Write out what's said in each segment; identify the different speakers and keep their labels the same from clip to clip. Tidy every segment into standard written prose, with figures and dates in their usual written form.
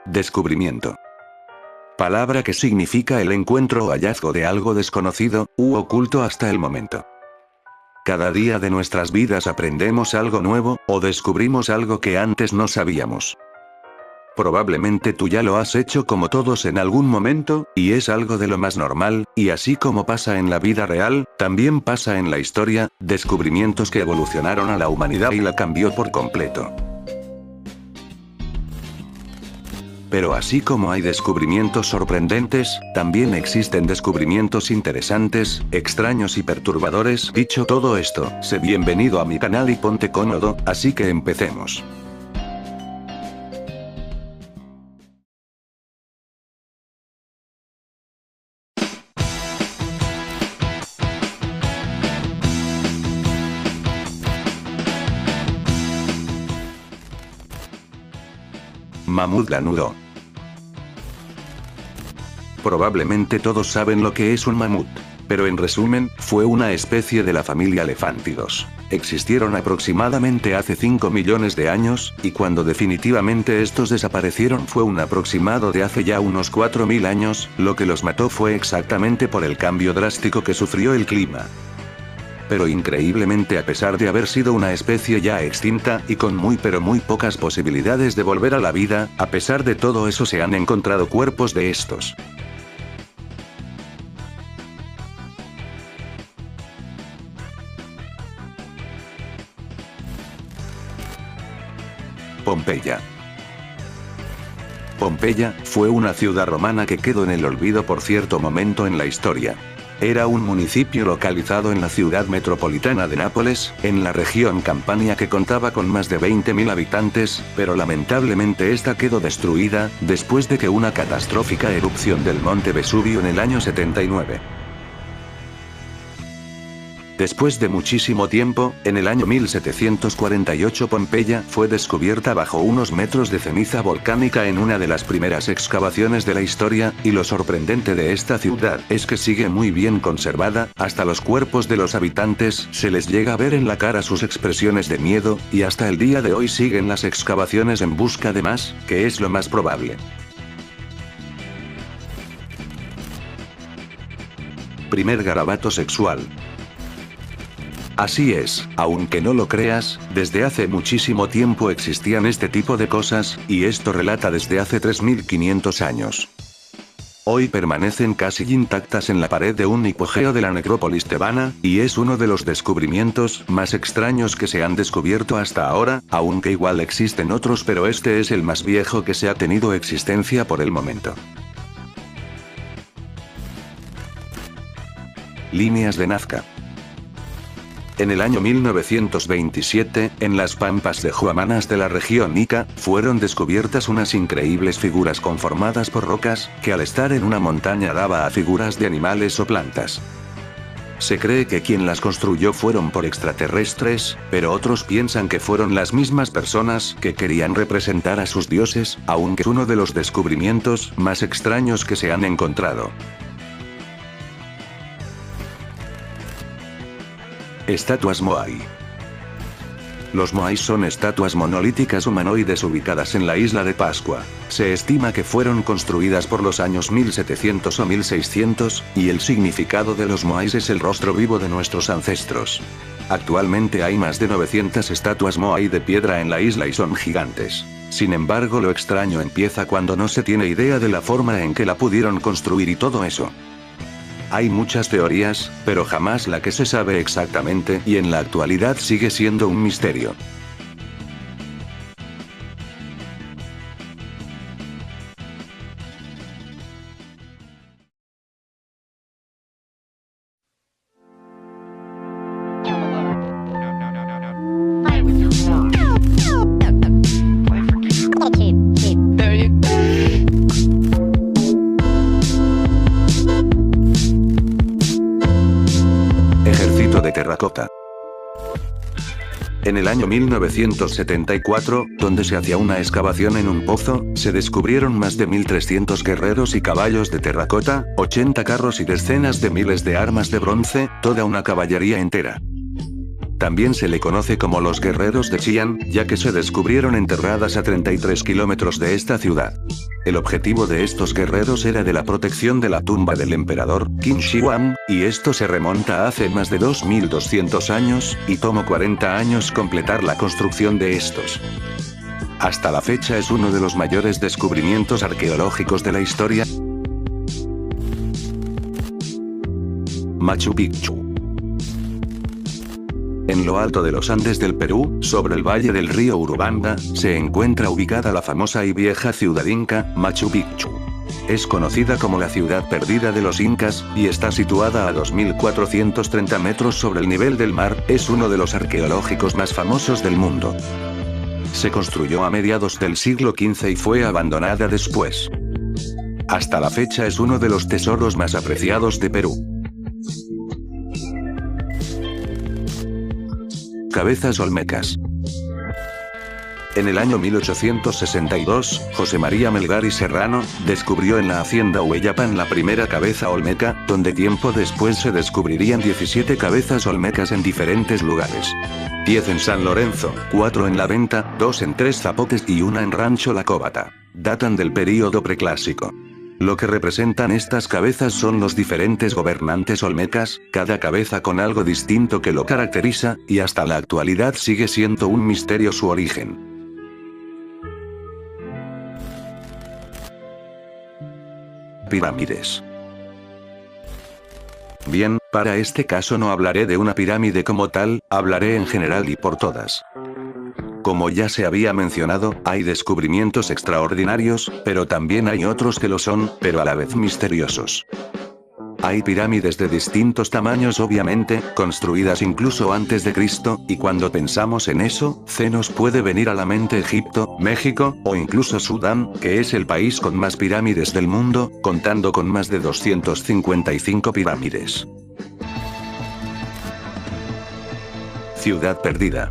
Speaker 1: Descubrimiento. Palabra que significa el encuentro o hallazgo de algo desconocido, u oculto hasta el momento. Cada día de nuestras vidas aprendemos algo nuevo, o descubrimos algo que antes no sabíamos. Probablemente tú ya lo has hecho como todos en algún momento, y es algo de lo más normal, y así como pasa en la vida real, también pasa en la historia, descubrimientos que evolucionaron a la humanidad y la cambió por completo. Pero así como hay descubrimientos sorprendentes, también existen descubrimientos interesantes, extraños y perturbadores. Dicho todo esto, sé bienvenido a mi canal y ponte cómodo, así que empecemos. Mamut lanudo. Probablemente todos saben lo que es un mamut. Pero en resumen, fue una especie de la familia Elefantidos. Existieron aproximadamente hace 5 millones de años, y cuando definitivamente estos desaparecieron fue un aproximado de hace ya unos 4000 años, lo que los mató fue exactamente por el cambio drástico que sufrió el clima. Pero increíblemente, a pesar de haber sido una especie ya extinta, y con muy pocas posibilidades de volver a la vida, a pesar de todo eso se han encontrado cuerpos de estos. Pompeya. Pompeya, fue una ciudad romana que quedó en el olvido por cierto momento en la historia. Era un municipio localizado en la ciudad metropolitana de Nápoles, en la región Campania, que contaba con más de 20.000 habitantes, pero lamentablemente esta quedó destruida, después de que una catastrófica erupción del monte Vesubio en el año 79. Después de muchísimo tiempo, en el año 1748 Pompeya fue descubierta bajo unos metros de ceniza volcánica en una de las primeras excavaciones de la historia, y lo sorprendente de esta ciudad es que sigue muy bien conservada, hasta los cuerpos de los habitantes se les llega a ver en la cara sus expresiones de miedo, y hasta el día de hoy siguen las excavaciones en busca de más, que es lo más probable. Primer garabato sexual. Así es, aunque no lo creas, desde hace muchísimo tiempo existían este tipo de cosas, y esto relata desde hace 3500 años. Hoy permanecen casi intactas en la pared de un hipogeo de la necrópolis tebana, y es uno de los descubrimientos más extraños que se han descubierto hasta ahora, aunque igual existen otros, pero este es el más viejo que se ha tenido existencia por el momento. Líneas de Nazca. En el año 1927, en las pampas de Huamanas de la región Ica, fueron descubiertas unas increíbles figuras conformadas por rocas, que al estar en una montaña daba a figuras de animales o plantas. Se cree que quien las construyó fueron por extraterrestres, pero otros piensan que fueron las mismas personas que querían representar a sus dioses, aunque es uno de los descubrimientos más extraños que se han encontrado. Estatuas Moai. Los Moai son estatuas monolíticas humanoides ubicadas en la isla de Pascua. Se estima que fueron construidas por los años 1700 o 1600, y el significado de los Moais es el rostro vivo de nuestros ancestros. Actualmente hay más de 900 estatuas Moai de piedra en la isla y son gigantes. Sin embargo, lo extraño empieza cuando no se tiene idea de la forma en que la pudieron construir y todo eso. Hay muchas teorías, pero jamás la que se sabe exactamente, y en la actualidad sigue siendo un misterio. Ejército de terracota. En el año 1974, donde se hacía una excavación en un pozo, se descubrieron más de 1300 guerreros y caballos de terracota, 80 carros y decenas de miles de armas de bronce, toda una caballería entera. También se le conoce como los guerreros de Xi'an, ya que se descubrieron enterradas a 33 kilómetros de esta ciudad. El objetivo de estos guerreros era de la protección de la tumba del emperador, Qin Shi Huang, y esto se remonta a hace más de 2200 años, y tomó 40 años completar la construcción de estos. Hasta la fecha es uno de los mayores descubrimientos arqueológicos de la historia. Machu Picchu. En lo alto de los Andes del Perú, sobre el valle del río Urubamba, se encuentra ubicada la famosa y vieja ciudad inca, Machu Picchu. Es conocida como la ciudad perdida de los incas, y está situada a 2430 metros sobre el nivel del mar, es uno de los arqueológicos más famosos del mundo. Se construyó a mediados del siglo XV y fue abandonada después. Hasta la fecha es uno de los tesoros más apreciados de Perú. Cabezas olmecas. En el año 1862, José María Melgar y Serrano descubrió en la hacienda Hueyapan la primera cabeza olmeca, donde tiempo después se descubrirían 17 cabezas olmecas en diferentes lugares. 10 en San Lorenzo, 4 en La Venta, 2 en Tres Zapotes y 1 en Rancho La Cóbata. Datan del período preclásico. Lo que representan estas cabezas son los diferentes gobernantes olmecas, cada cabeza con algo distinto que lo caracteriza, y hasta la actualidad sigue siendo un misterio su origen. Pirámides. Bien, para este caso no hablaré de una pirámide como tal, hablaré en general y por todas. Como ya se había mencionado, hay descubrimientos extraordinarios, pero también hay otros que lo son, pero a la vez misteriosos. Hay pirámides de distintos tamaños obviamente, construidas incluso antes de Cristo, y cuando pensamos en eso, se nos puede venir a la mente Egipto, México, o incluso Sudán, que es el país con más pirámides del mundo, contando con más de 255 pirámides. Ciudad perdida.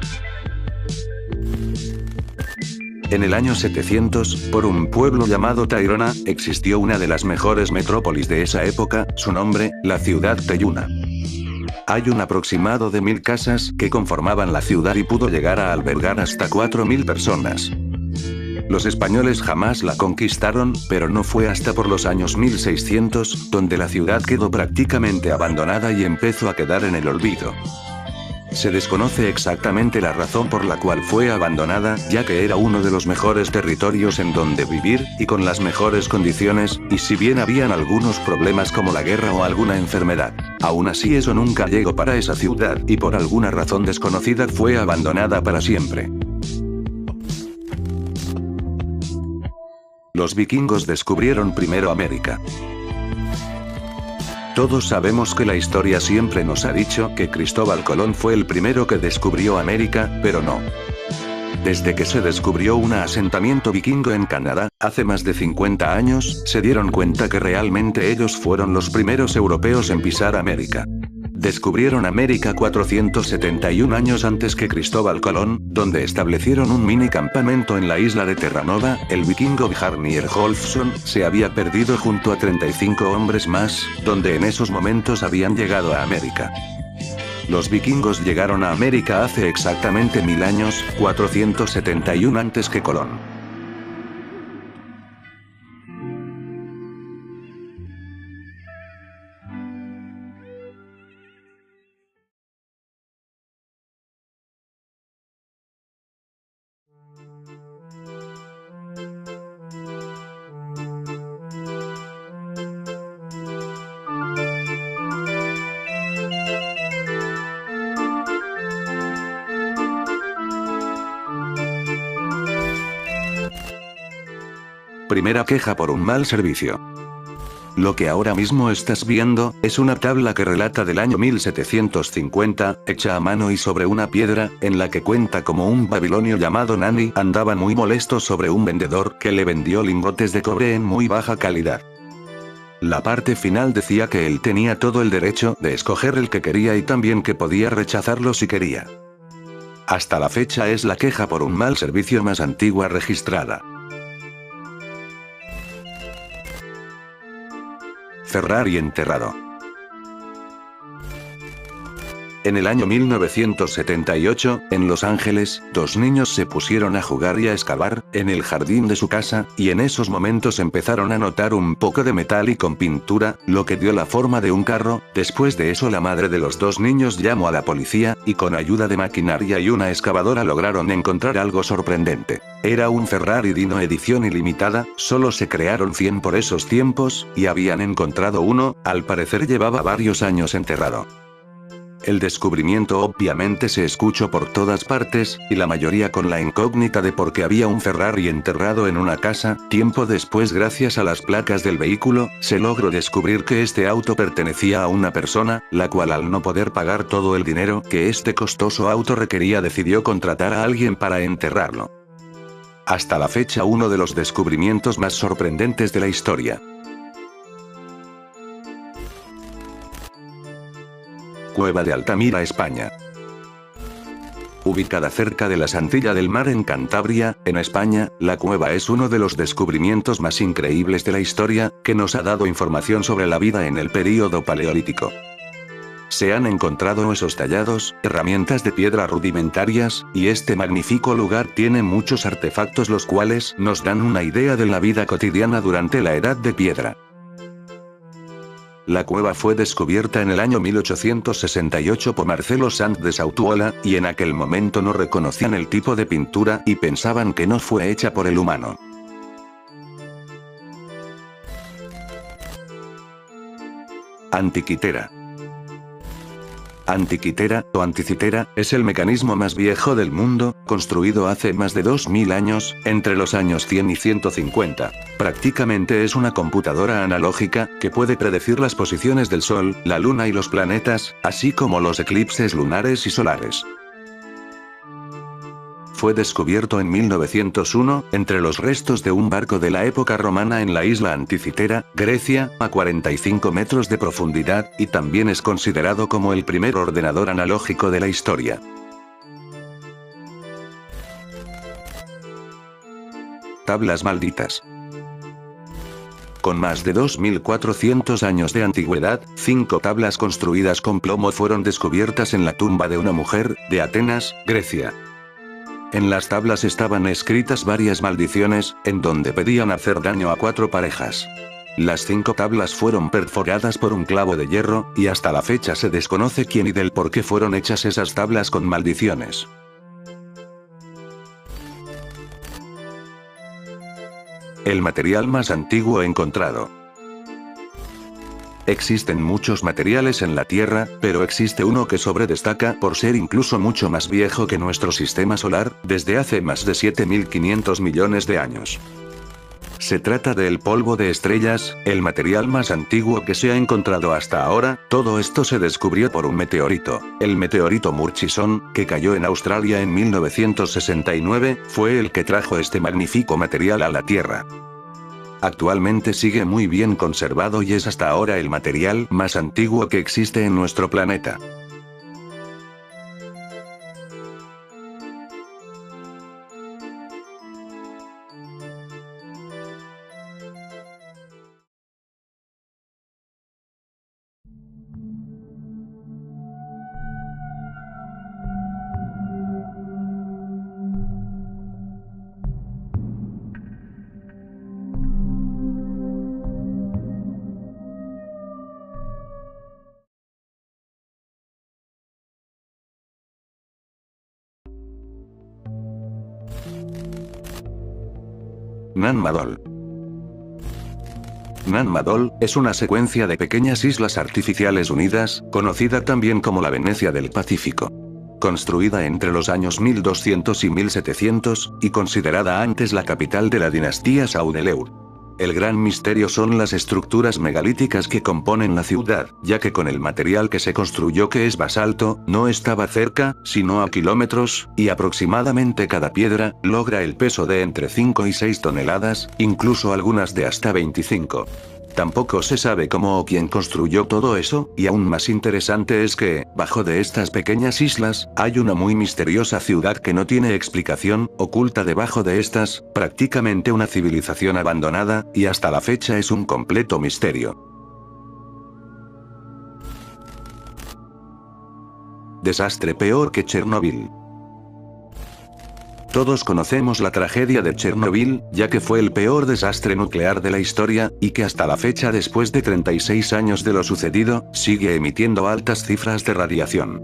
Speaker 1: En el año 700, por un pueblo llamado Tayrona, existió una de las mejores metrópolis de esa época, su nombre, la ciudad Teyuna. Hay un aproximado de 1000 casas que conformaban la ciudad y pudo llegar a albergar hasta 4000 personas. Los españoles jamás la conquistaron, pero no fue hasta por los años 1600, donde la ciudad quedó prácticamente abandonada y empezó a quedar en el olvido. Se desconoce exactamente la razón por la cual fue abandonada, ya que era uno de los mejores territorios en donde vivir, y con las mejores condiciones, y si bien habían algunos problemas como la guerra o alguna enfermedad, aún así eso nunca llegó para esa ciudad, y por alguna razón desconocida fue abandonada para siempre. Los vikingos descubrieron primero América. Todos sabemos que la historia siempre nos ha dicho que Cristóbal Colón fue el primero que descubrió América, pero no. Desde que se descubrió un asentamiento vikingo en Canadá, hace más de 50 años, se dieron cuenta que realmente ellos fueron los primeros europeos en pisar América. Descubrieron América 471 años antes que Cristóbal Colón, donde establecieron un mini campamento en la isla de Terranova. El vikingo Bjarni Hrólfsson se había perdido junto a 35 hombres más, donde en esos momentos habían llegado a América. Los vikingos llegaron a América hace exactamente 1000 años, 471 antes que Colón. Primera queja por un mal servicio. Lo que ahora mismo estás viendo, es una tabla que relata del año 1750, hecha a mano y sobre una piedra, en la que cuenta cómo un babilonio llamado Nani andaba muy molesto sobre un vendedor que le vendió lingotes de cobre en muy baja calidad. La parte final decía que él tenía todo el derecho de escoger el que quería y también que podía rechazarlo si quería. Hasta la fecha es la queja por un mal servicio más antigua registrada. Ferrari enterrado. En el año 1978, en Los Ángeles, dos niños se pusieron a jugar y a excavar, en el jardín de su casa, y en esos momentos empezaron a notar un poco de metal y con pintura, lo que dio la forma de un carro. Después de eso la madre de los dos niños llamó a la policía, y con ayuda de maquinaria y una excavadora lograron encontrar algo sorprendente. Era un Ferrari Dino edición ilimitada, solo se crearon 100 por esos tiempos, y habían encontrado uno, al parecer llevaba varios años enterrado. El descubrimiento obviamente se escuchó por todas partes, y la mayoría con la incógnita de por qué había un Ferrari enterrado en una casa. Tiempo después, gracias a las placas del vehículo, se logró descubrir que este auto pertenecía a una persona, la cual al no poder pagar todo el dinero que este costoso auto requería decidió contratar a alguien para enterrarlo. Hasta la fecha uno de los descubrimientos más sorprendentes de la historia. Cueva de Altamira, España. Ubicada cerca de la Santilla del Mar en Cantabria, en España, la cueva es uno de los descubrimientos más increíbles de la historia, que nos ha dado información sobre la vida en el período paleolítico. Se han encontrado huesos tallados, herramientas de piedra rudimentarias, y este magnífico lugar tiene muchos artefactos los cuales nos dan una idea de la vida cotidiana durante la Edad de Piedra. La cueva fue descubierta en el año 1868 por Marcelo Sanz de Sautuola, y en aquel momento no reconocían el tipo de pintura y pensaban que no fue hecha por el humano. Antiquitera. Antiquitera, o anticitera, es el mecanismo más viejo del mundo, construido hace más de 2000 años, entre los años 100 y 150. Prácticamente es una computadora analógica, que puede predecir las posiciones del Sol, la Luna y los planetas, así como los eclipses lunares y solares. Fue descubierto en 1901, entre los restos de un barco de la época romana en la isla Anticitera, Grecia, a 45 metros de profundidad, y también es considerado como el primer ordenador analógico de la historia. Tablas malditas. Con más de 2400 años de antigüedad, 5 tablas construidas con plomo fueron descubiertas en la tumba de una mujer, de Atenas, Grecia. En las tablas estaban escritas varias maldiciones, en donde pedían hacer daño a 4 parejas. Las 5 tablas fueron perforadas por un clavo de hierro, y hasta la fecha se desconoce quién y del por qué fueron hechas esas tablas con maldiciones. El material más antiguo encontrado. Existen muchos materiales en la Tierra, pero existe uno que sobredestaca por ser incluso mucho más viejo que nuestro sistema solar, desde hace más de 7500 millones de años. Se trata del polvo de estrellas, el material más antiguo que se ha encontrado hasta ahora. Todo esto se descubrió por un meteorito, el meteorito Murchison, que cayó en Australia en 1969, fue el que trajo este magnífico material a la Tierra. Actualmente sigue muy bien conservado y es hasta ahora el material más antiguo que existe en nuestro planeta. Nan Madol. Nan Madol es una secuencia de pequeñas islas artificiales unidas, conocida también como la Venecia del Pacífico. Construida entre los años 1200 y 1700, y considerada antes la capital de la dinastía Saudeleur. El gran misterio son las estructuras megalíticas que componen la ciudad, ya que con el material que se construyó, que es basalto, no estaba cerca, sino a kilómetros, y aproximadamente cada piedra logra el peso de entre 5 y 6 toneladas, incluso algunas de hasta 25. Tampoco se sabe cómo o quién construyó todo eso, y aún más interesante es que, bajo de estas pequeñas islas, hay una muy misteriosa ciudad que no tiene explicación, oculta debajo de estas, prácticamente una civilización abandonada, y hasta la fecha es un completo misterio. desastre peor que Chernobyl. Todos conocemos la tragedia de Chernobyl, ya que fue el peor desastre nuclear de la historia, y que hasta la fecha, después de 36 años de lo sucedido, sigue emitiendo altas cifras de radiación.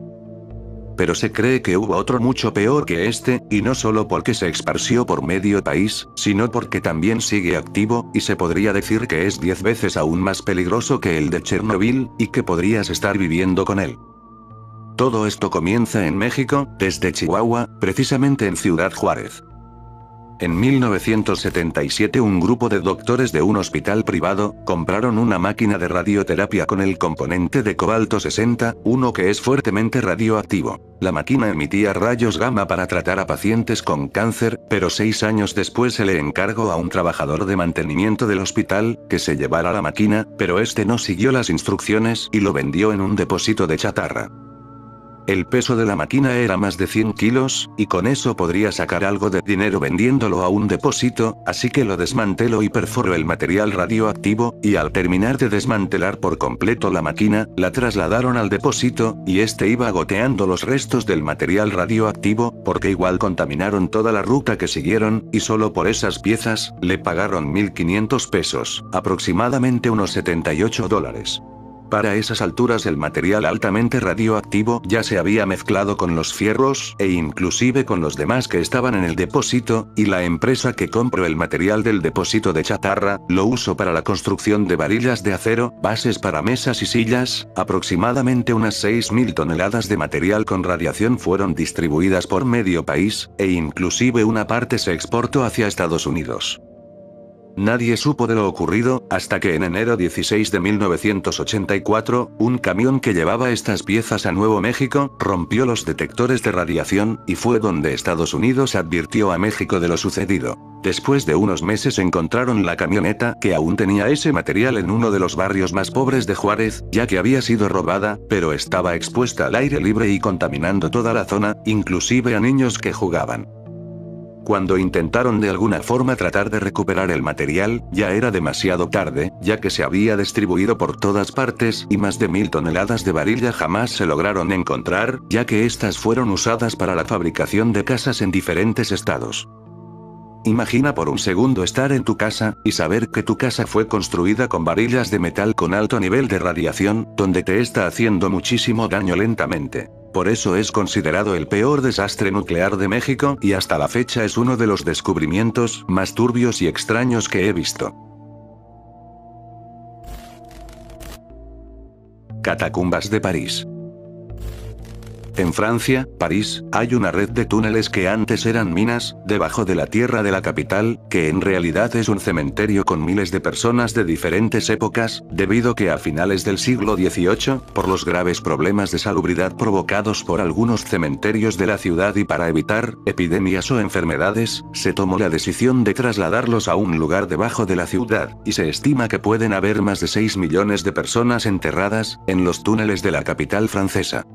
Speaker 1: Pero se cree que hubo otro mucho peor que este, y no solo porque se esparció por medio país, sino porque también sigue activo, y se podría decir que es 10 veces aún más peligroso que el de Chernobyl, y que podrías estar viviendo con él. Todo esto comienza en México, desde Chihuahua, precisamente en Ciudad Juárez. En 1977 un grupo de doctores de un hospital privado, compraron una máquina de radioterapia con el componente de cobalto 60, uno que es fuertemente radioactivo. La máquina emitía rayos gamma para tratar a pacientes con cáncer, pero 6 años después se le encargó a un trabajador de mantenimiento del hospital, que se llevara la máquina, pero este no siguió las instrucciones y lo vendió en un depósito de chatarra. El peso de la máquina era más de 100 kilos, y con eso podría sacar algo de dinero vendiéndolo a un depósito, así que lo desmanteló y perforó el material radioactivo, y al terminar de desmantelar por completo la máquina, la trasladaron al depósito, y este iba goteando los restos del material radioactivo, porque igual contaminaron toda la ruta que siguieron, y solo por esas piezas, le pagaron 1.500 pesos, aproximadamente unos $78. Para esas alturas el material altamente radioactivo ya se había mezclado con los fierros, e inclusive con los demás que estaban en el depósito, y la empresa que compró el material del depósito de chatarra, lo usó para la construcción de varillas de acero, bases para mesas y sillas, aproximadamente unas 6.000 toneladas de material con radiación fueron distribuidas por medio país, e inclusive una parte se exportó hacia Estados Unidos. Nadie supo de lo ocurrido, hasta que en enero 16 de 1984, un camión que llevaba estas piezas a Nuevo México, rompió los detectores de radiación, y fue donde Estados Unidos advirtió a México de lo sucedido. Después de unos meses encontraron la camioneta, que aún tenía ese material en uno de los barrios más pobres de Juárez, ya que había sido robada, pero estaba expuesta al aire libre y contaminando toda la zona, inclusive a niños que jugaban. Cuando intentaron de alguna forma tratar de recuperar el material, ya era demasiado tarde, ya que se había distribuido por todas partes y más de 1.000 toneladas de varilla jamás se lograron encontrar, ya que estas fueron usadas para la fabricación de casas en diferentes estados. Imagina por un segundo estar en tu casa, y saber que tu casa fue construida con varillas de metal con alto nivel de radiación, donde te está haciendo muchísimo daño lentamente. Por eso es considerado el peor desastre nuclear de México, y hasta la fecha es uno de los descubrimientos más turbios y extraños que he visto. Catacumbas de París. En Francia, París, hay una red de túneles que antes eran minas, debajo de la tierra de la capital, que en realidad es un cementerio con miles de personas de diferentes épocas, debido que a finales del siglo XVIII, por los graves problemas de salubridad provocados por algunos cementerios de la ciudad y para evitar epidemias o enfermedades, se tomó la decisión de trasladarlos a un lugar debajo de la ciudad, y se estima que pueden haber más de 6 millones de personas enterradas, en los túneles de la capital francesa.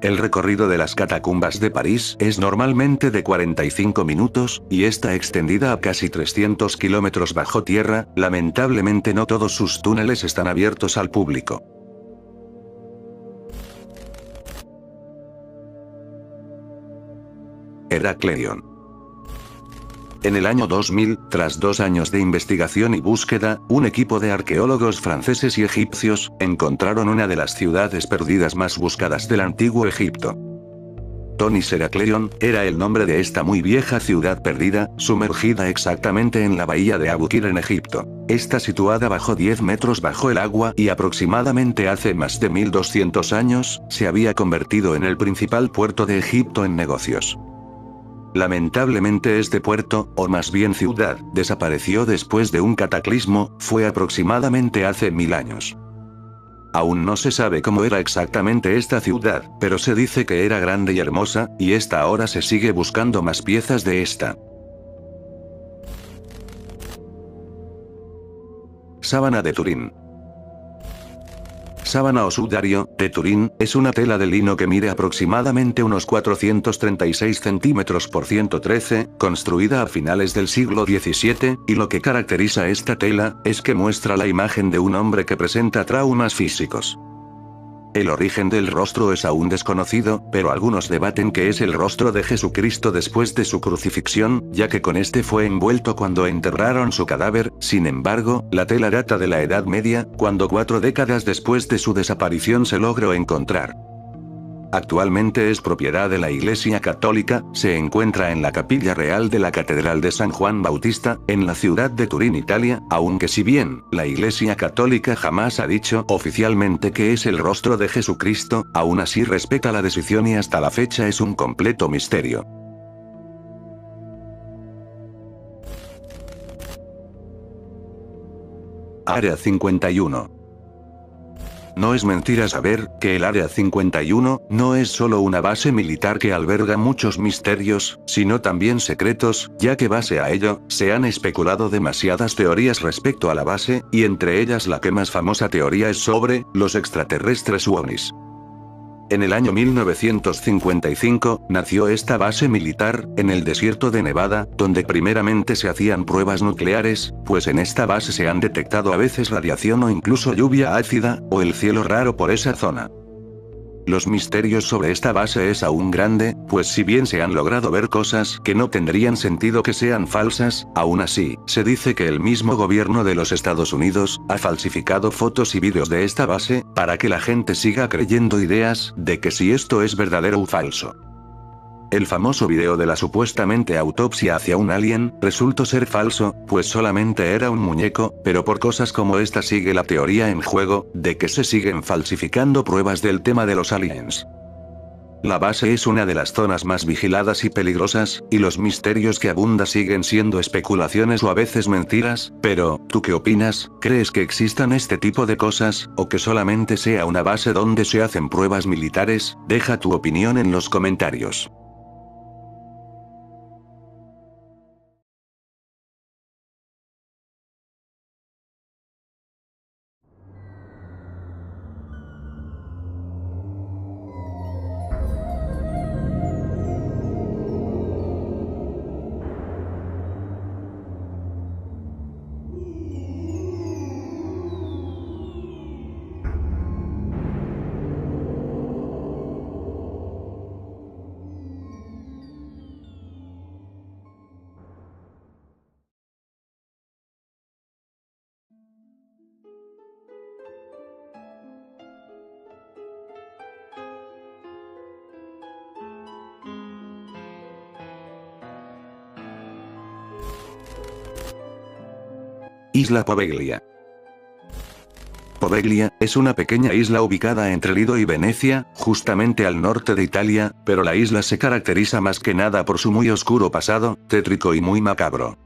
Speaker 1: El recorrido de las catacumbas de París es normalmente de 45 minutos, y está extendida a casi 300 kilómetros bajo tierra. Lamentablemente no todos sus túneles están abiertos al público. Heracleion. En el año 2000, tras 2 años de investigación y búsqueda, un equipo de arqueólogos franceses y egipcios, encontraron una de las ciudades perdidas más buscadas del antiguo Egipto. Tonis Heracleion, era el nombre de esta muy vieja ciudad perdida, sumergida exactamente en la bahía de Abukir en Egipto. Está situada bajo 10 metros bajo el agua y aproximadamente hace más de 1200 años, se había convertido en el principal puerto de Egipto en negocios. Lamentablemente este puerto, o más bien ciudad, desapareció después de un cataclismo, fue aproximadamente hace 1000 años. Aún no se sabe cómo era exactamente esta ciudad, pero se dice que era grande y hermosa, y esta ahora se sigue buscando más piezas de esta. Sábana de Turín. Sábana o sudario, de Turín, es una tela de lino que mide aproximadamente unos 436 centímetros por 113, construida a finales del siglo XVII, y lo que caracteriza esta tela, es que muestra la imagen de un hombre que presenta traumas físicos. El origen del rostro es aún desconocido, pero algunos debaten que es el rostro de Jesucristo después de su crucifixión, ya que con este fue envuelto cuando enterraron su cadáver. Sin embargo, la tela data de la Edad Media, cuando 4 décadas después de su desaparición se logró encontrar. Actualmente es propiedad de la Iglesia Católica, se encuentra en la Capilla Real de la Catedral de San Juan Bautista, en la ciudad de Turín, Italia, aunque si bien, la Iglesia Católica jamás ha dicho oficialmente que es el rostro de Jesucristo, aún así respeta la decisión y hasta la fecha es un completo misterio. Área 51. No es mentira saber que el Área 51 no es solo una base militar que alberga muchos misterios, sino también secretos, ya que base a ello, se han especulado demasiadas teorías respecto a la base, y entre ellas la que más famosa teoría es sobre los extraterrestres ovnis. En el año 1955, nació esta base militar, en el desierto de Nevada, donde primeramente se hacían pruebas nucleares, pues en esta base se han detectado a veces radiación o incluso lluvia ácida, o el cielo raro por esa zona. Los misterios sobre esta base es aún grande, pues si bien se han logrado ver cosas que no tendrían sentido que sean falsas, aún así, se dice que el mismo gobierno de los Estados Unidos ha falsificado fotos y vídeos de esta base, para que la gente siga creyendo ideas de que si esto es verdadero o falso. El famoso video de la supuestamente autopsia hacia un alien, resultó ser falso, pues solamente era un muñeco, pero por cosas como esta sigue la teoría en juego, de que se siguen falsificando pruebas del tema de los aliens. La base es una de las zonas más vigiladas y peligrosas, y los misterios que abunda siguen siendo especulaciones o a veces mentiras, pero, ¿tú qué opinas? ¿Crees que existan este tipo de cosas, o que solamente sea una base donde se hacen pruebas militares? Deja tu opinión en los comentarios. Isla Poveglia. Poveglia es una pequeña isla ubicada entre Lido y Venecia, justamente al norte de Italia, pero la isla se caracteriza más que nada por su muy oscuro pasado, tétrico y muy macabro.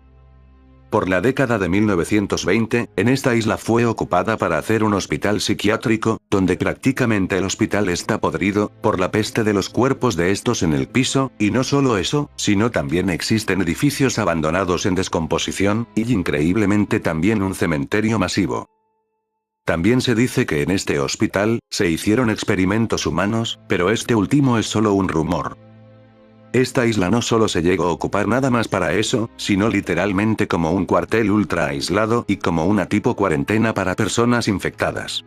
Speaker 1: Por la década de 1920, en esta isla fue ocupada para hacer un hospital psiquiátrico, donde prácticamente el hospital está podrido, por la peste de los cuerpos de estos en el piso, y no solo eso, sino también existen edificios abandonados en descomposición, y increíblemente también un cementerio masivo. También se dice que en este hospital, se hicieron experimentos humanos, pero este último es solo un rumor. Esta isla no solo se llegó a ocupar nada más para eso, sino literalmente como un cuartel ultra aislado y como una tipo cuarentena para personas infectadas.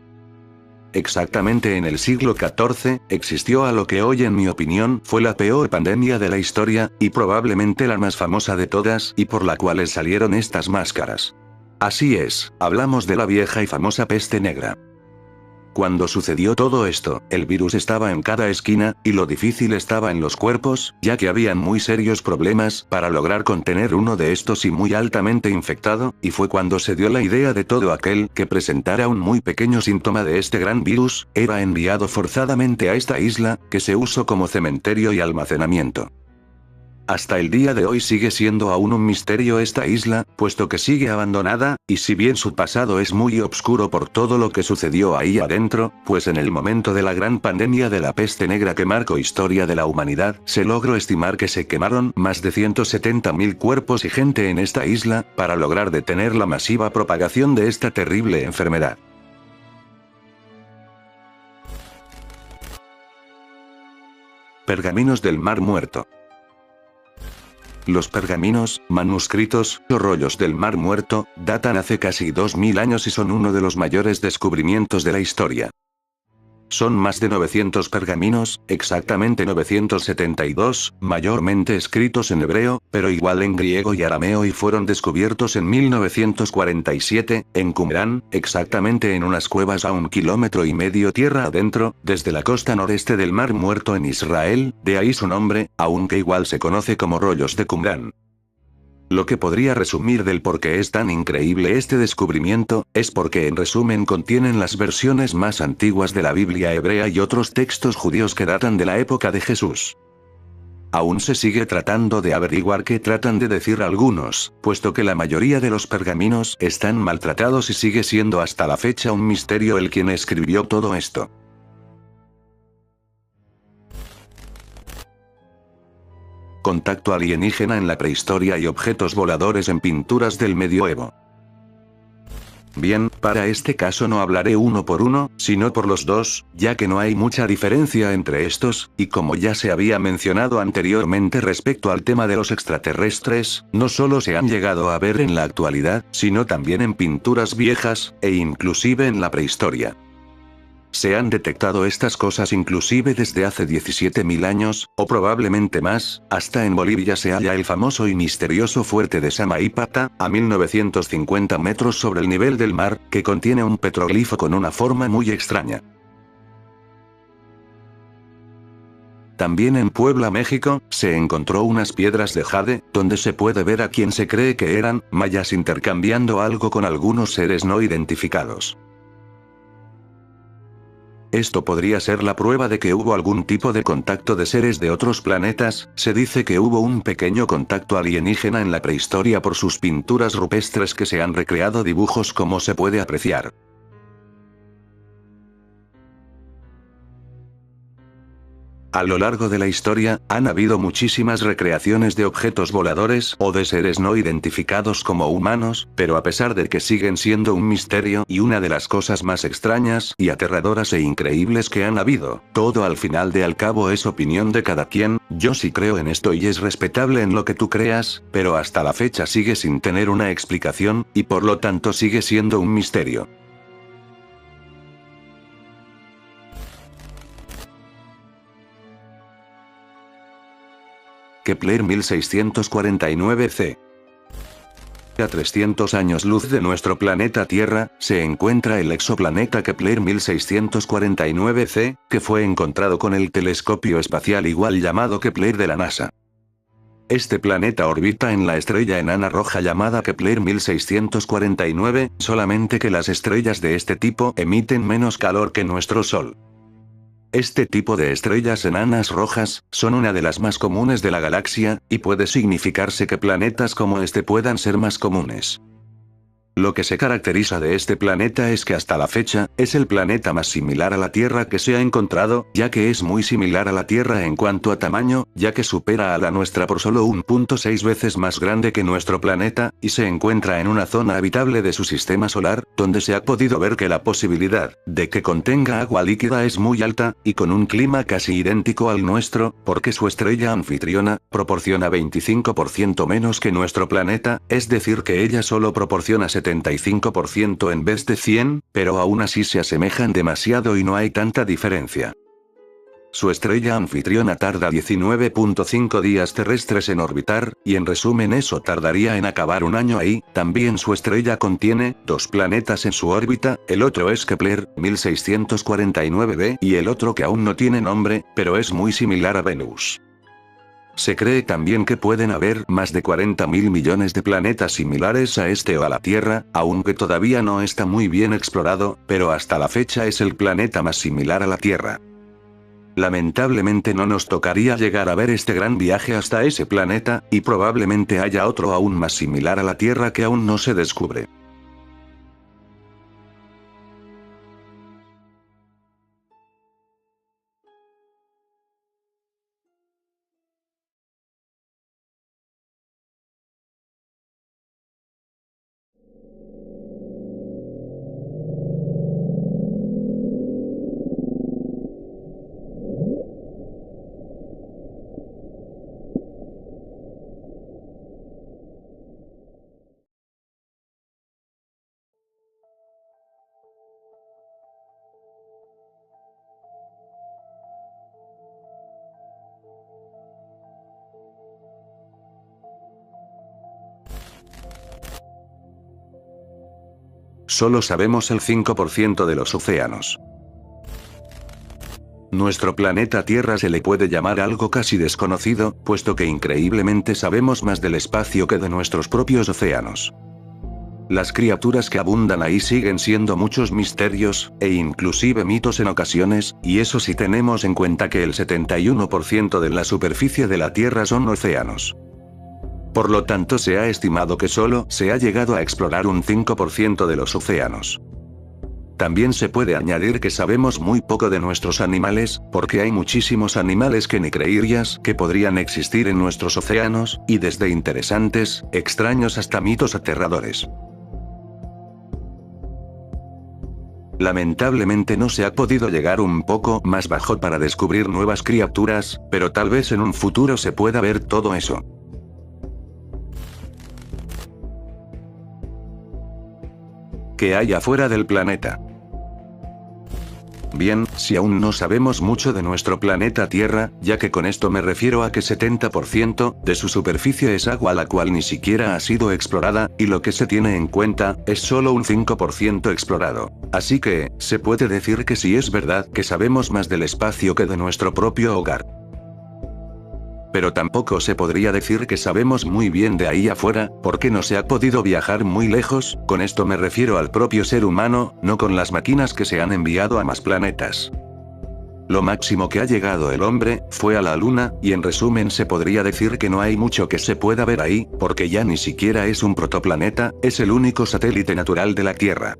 Speaker 1: Exactamente en el siglo XIV, existió a lo que hoy en mi opinión fue la peor pandemia de la historia, y probablemente la más famosa de todas, y por la cual salieron estas máscaras. Así es, hablamos de la vieja y famosa peste negra. Cuando sucedió todo esto, el virus estaba en cada esquina, y lo difícil estaba en los cuerpos, ya que habían muy serios problemas para lograr contener uno de estos y muy altamente infectado, y fue cuando se dio la idea de todo aquel que presentara un muy pequeño síntoma de este gran virus, era enviado forzadamente a esta isla, que se usó como cementerio y almacenamiento. Hasta el día de hoy sigue siendo aún un misterio esta isla, puesto que sigue abandonada, y si bien su pasado es muy oscuro por todo lo que sucedió ahí adentro, pues en el momento de la gran pandemia de la peste negra que marcó historia de la humanidad, se logró estimar que se quemaron más de 170.000 cuerpos y gente en esta isla, para lograr detener la masiva propagación de esta terrible enfermedad. Pergaminos del Mar Muerto. Los pergaminos, manuscritos o rollos del Mar Muerto, datan hace casi 2000 años y son uno de los mayores descubrimientos de la historia. son más de 900 pergaminos, exactamente 972, mayormente escritos en hebreo, pero igual en griego y arameo, y fueron descubiertos en 1947, en Qumrán, exactamente en unas cuevas a 1,5 km tierra adentro, desde la costa noreste del Mar Muerto en Israel, de ahí su nombre, aunque igual se conoce como rollos de Qumrán. Lo que podría resumir del por qué es tan increíble este descubrimiento, es porque en resumen contienen las versiones más antiguas de la Biblia hebrea y otros textos judíos que datan de la época de Jesús. Aún se sigue tratando de averiguar qué tratan de decir algunos, puesto que la mayoría de los pergaminos están maltratados y sigue siendo hasta la fecha un misterio el quien escribió todo esto. Contacto alienígena en la prehistoria y objetos voladores en pinturas del medioevo. Bien, para este caso no hablaré uno por uno, sino por los dos, ya que no hay mucha diferencia entre estos, y como ya se había mencionado anteriormente respecto al tema de los extraterrestres, no solo se han llegado a ver en la actualidad, sino también en pinturas viejas, e inclusive en la prehistoria. Se han detectado estas cosas inclusive desde hace 17.000 años, o probablemente más, hasta en Bolivia se halla el famoso y misterioso fuerte de Samaipata, a 1950 metros sobre el nivel del mar, que contiene un petroglifo con una forma muy extraña. También en Puebla, México, se encontró unas piedras de jade, donde se puede ver a quien se cree que eran mayas intercambiando algo con algunos seres no identificados. Esto podría ser la prueba de que hubo algún tipo de contacto de seres de otros planetas. Se dice que hubo un pequeño contacto alienígena en la prehistoria por sus pinturas rupestres que se han recreado dibujos como se puede apreciar. A lo largo de la historia, han habido muchísimas recreaciones de objetos voladores o de seres no identificados como humanos, pero a pesar de que siguen siendo un misterio y una de las cosas más extrañas y aterradoras e increíbles que han habido, todo al final de al cabo es opinión de cada quien. Yo sí creo en esto y es respetable en lo que tú creas, pero hasta la fecha sigue sin tener una explicación, y por lo tanto sigue siendo un misterio. Kepler 1649 c. A 300 años luz de nuestro planeta Tierra, se encuentra el exoplaneta Kepler 1649 c, que fue encontrado con el telescopio espacial igual llamado Kepler de la NASA. Este planeta orbita en la estrella enana roja llamada Kepler 1649, solamente que las estrellas de este tipo emiten menos calor que nuestro Sol. Este tipo de estrellas enanas rojas, son una de las más comunes de la galaxia, y puede significarse que planetas como este puedan ser más comunes. Lo que se caracteriza de este planeta es que hasta la fecha, es el planeta más similar a la Tierra que se ha encontrado, ya que es muy similar a la Tierra en cuanto a tamaño, ya que supera a la nuestra por solo 1,6 veces más grande que nuestro planeta, y se encuentra en una zona habitable de su sistema solar, donde se ha podido ver que la posibilidad de que contenga agua líquida es muy alta, y con un clima casi idéntico al nuestro, porque su estrella anfitriona proporciona 25% menos que nuestro planeta, es decir que ella solo proporciona 75% en vez de 100, pero aún así se asemejan demasiado y no hay tanta diferencia. Su estrella anfitriona tarda 19,5 días terrestres en orbitar, y en resumen eso tardaría en acabar un año ahí. También su estrella contiene dos planetas en su órbita, el otro es Kepler 1649b y el otro que aún no tiene nombre, pero es muy similar a Venus. Se cree también que pueden haber más de 40.000 millones de planetas similares a este o a la Tierra, aunque todavía no está muy bien explorado, pero hasta la fecha es el planeta más similar a la Tierra. Lamentablemente no nos tocaría llegar a ver este gran viaje hasta ese planeta, y probablemente haya otro aún más similar a la Tierra que aún no se descubre. solo sabemos el 5% de los océanos. Nuestro planeta Tierra se le puede llamar algo casi desconocido, puesto que increíblemente sabemos más del espacio que de nuestros propios océanos. Las criaturas que abundan ahí siguen siendo muchos misterios, e inclusive mitos en ocasiones, y eso si tenemos en cuenta que el 71% de la superficie de la Tierra son océanos. Por lo tanto, se ha estimado que solo se ha llegado a explorar un 5% de los océanos. También se puede añadir que sabemos muy poco de nuestros animales, porque hay muchísimos animales que ni creerías que podrían existir en nuestros océanos, y desde interesantes, extraños hasta mitos aterradores. Lamentablemente no se ha podido llegar un poco más bajo para descubrir nuevas criaturas, pero tal vez en un futuro se pueda ver todo eso. ¿Qué hay afuera del planeta? Bien, si aún no sabemos mucho de nuestro planeta Tierra, ya que con esto me refiero a que 70% de su superficie es agua la cual ni siquiera ha sido explorada, y lo que se tiene en cuenta, es solo un 5% explorado. Así que, se puede decir que sí es verdad que sabemos más del espacio que de nuestro propio hogar. Pero tampoco se podría decir que sabemos muy bien de ahí afuera, porque no se ha podido viajar muy lejos, con esto me refiero al propio ser humano, no con las máquinas que se han enviado a más planetas. Lo máximo que ha llegado el hombre, fue a la Luna, y en resumen se podría decir que no hay mucho que se pueda ver ahí, porque ya ni siquiera es un protoplaneta, es el único satélite natural de la Tierra.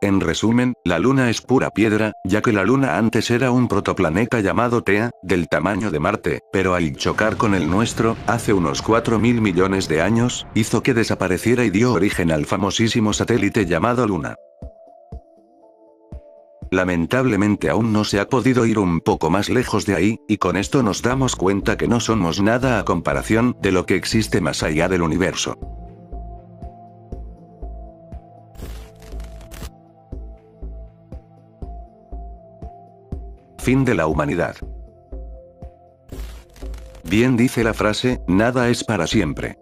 Speaker 1: En resumen, la Luna es pura piedra, ya que la Luna antes era un protoplaneta llamado Tea, del tamaño de Marte, pero al chocar con el nuestro, hace unos 4.000 millones de años, hizo que desapareciera y dio origen al famosísimo satélite llamado Luna. Lamentablemente aún no se ha podido ir un poco más lejos de ahí, y con esto nos damos cuenta que no somos nada a comparación de lo que existe más allá del universo. Fin de la humanidad. Bien dice la frase, nada es para siempre.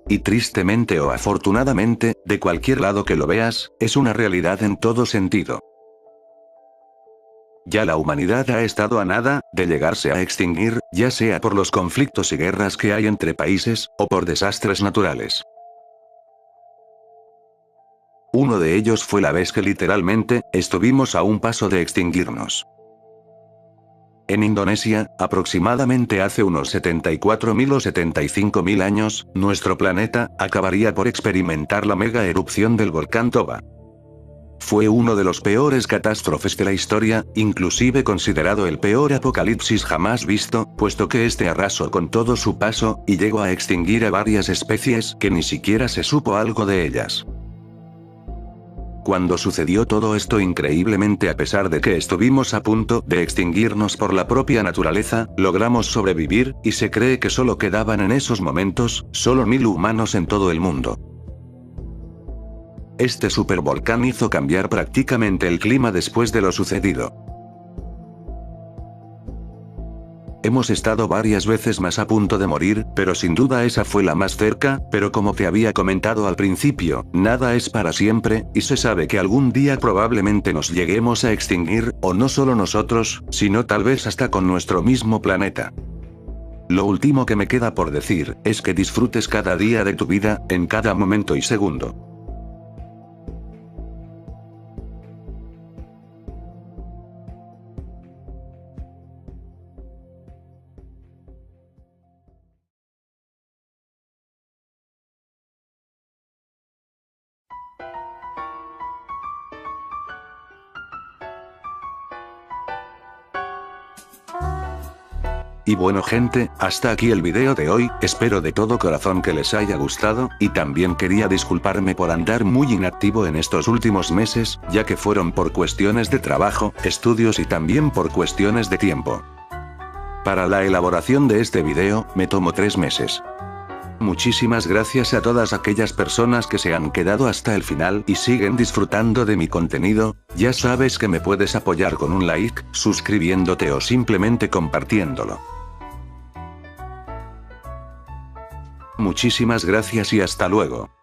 Speaker 1: Y tristemente o afortunadamente, de cualquier lado que lo veas, es una realidad en todo sentido. Ya la humanidad ha estado a nada de llegarse a extinguir, ya sea por los conflictos y guerras que hay entre países, o por desastres naturales. Uno de ellos fue la vez que literalmente, estuvimos a un paso de extinguirnos. En Indonesia, aproximadamente hace unos 74.000 o 75.000 años, nuestro planeta acabaría por experimentar la mega erupción del volcán Toba. Fue uno de los peores catástrofes de la historia, inclusive considerado el peor apocalipsis jamás visto, puesto que este arrasó con todo su paso, y llegó a extinguir a varias especies que ni siquiera se supo algo de ellas. Cuando sucedió todo esto increíblemente a pesar de que estuvimos a punto de extinguirnos por la propia naturaleza, logramos sobrevivir, y se cree que solo quedaban en esos momentos, solo 1000 humanos en todo el mundo. Este supervolcán hizo cambiar prácticamente el clima después de lo sucedido. Hemos estado varias veces más a punto de morir, pero sin duda esa fue la más cerca, pero como te había comentado al principio, nada es para siempre, y se sabe que algún día probablemente nos lleguemos a extinguir, o no solo nosotros, sino tal vez hasta con nuestro mismo planeta. Lo último que me queda por decir, es que disfrutes cada día de tu vida, en cada momento y segundo. Y bueno gente, hasta aquí el video de hoy, espero de todo corazón que les haya gustado, y también quería disculparme por andar muy inactivo en estos últimos meses, ya que fueron por cuestiones de trabajo, estudios y también por cuestiones de tiempo. Para la elaboración de este video, me tomó 3 meses. Muchísimas gracias a todas aquellas personas que se han quedado hasta el final y siguen disfrutando de mi contenido, ya sabes que me puedes apoyar con un like, suscribiéndote o simplemente compartiéndolo. Muchísimas gracias y hasta luego.